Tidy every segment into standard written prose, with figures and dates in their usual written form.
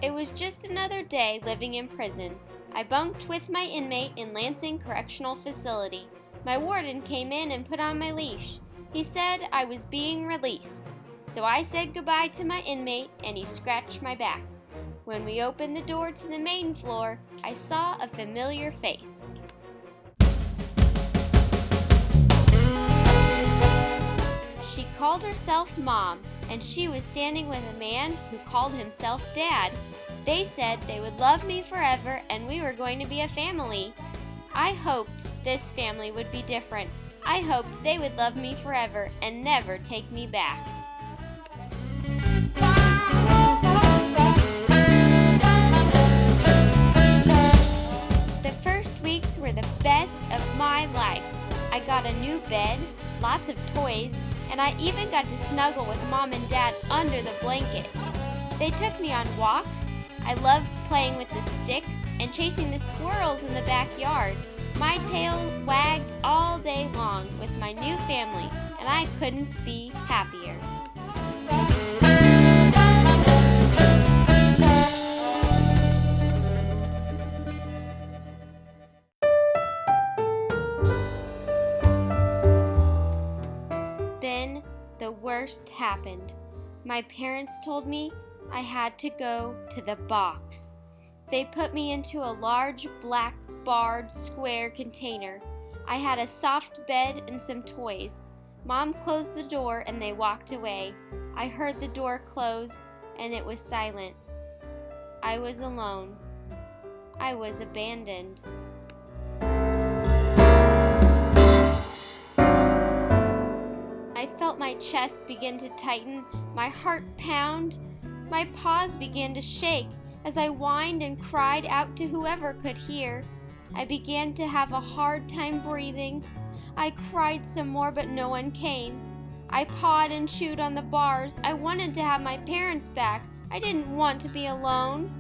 It was just another day living in prison. I bunked with my inmate in Lansing Correctional Facility. My warden came in and put on my leash. He said I was being released. So I said goodbye to my inmate and he scratched my back. When we opened the door to the main floor, I saw a familiar face. She called herself Mom, and she was standing with a man who called himself Dad. They said they would love me forever and we were going to be a family. I hoped this family would be different. I hoped they would love me forever and never take me back. The first weeks were the best of my life. I got a new bed, lots of toys, and I even got to snuggle with Mom and Dad under the blanket. They took me on walks. I loved playing with the sticks and chasing the squirrels in the backyard. My tail wagged all day long with my new family, and I couldn't be happier. Then the worst happened. My parents told me I had to go to the box. They put me into a large black barred square container. I had a soft bed and some toys. Mom closed the door and they walked away. I heard the door close and it was silent. I was alone. I was abandoned. I felt my chest begin to tighten, my heart pound. My paws began to shake as I whined and cried out to whoever could hear. I began to have a hard time breathing. I cried some more, but no one came. I pawed and chewed on the bars. I wanted to have my parents back. I didn't want to be alone.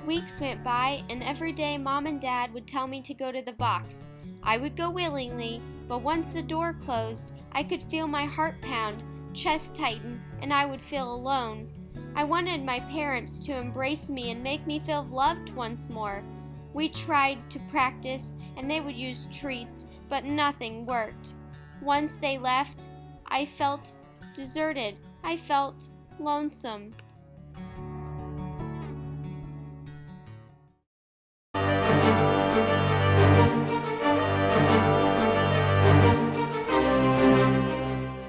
Weeks went by, and every day Mom and Dad would tell me to go to the box. I would go willingly, but once the door closed, I could feel my heart pound, chest tighten, and I would feel alone. I wanted my parents to embrace me and make me feel loved once more. We tried to practice, and they would use treats, but nothing worked. Once they left, I felt deserted. I felt lonesome.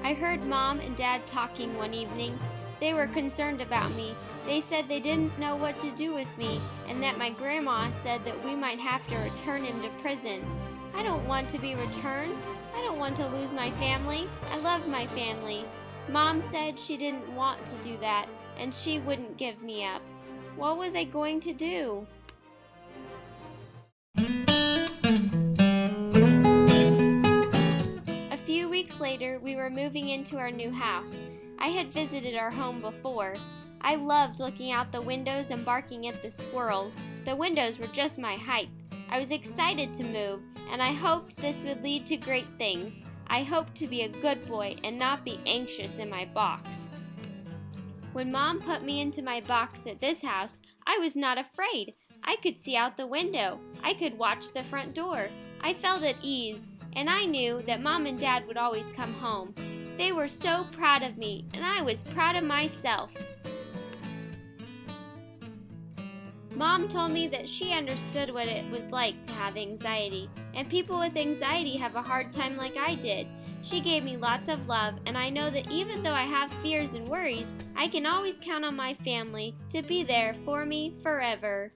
I heard Mom and Dad talking one evening. They were concerned about me. They said they didn't know what to do with me, and that my grandma said that we might have to return him to prison. I don't want to be returned. I don't want to lose my family. I love my family. Mom said she didn't want to do that, and she wouldn't give me up. What was I going to do? A few weeks later, we were moving into our new house. I had visited our home before. I loved looking out the windows and barking at the squirrels. The windows were just my height. I was excited to move, and I hoped this would lead to great things. I hoped to be a good boy and not be anxious in my box. When Mom put me into my box at this house, I was not afraid. I could see out the window. I could watch the front door. I felt at ease, and I knew that Mom and Dad would always come home. They were so proud of me, and I was proud of myself. Mom told me that she understood what it was like to have anxiety, and people with anxiety have a hard time like I did. She gave me lots of love, and I know that even though I have fears and worries, I can always count on my family to be there for me forever.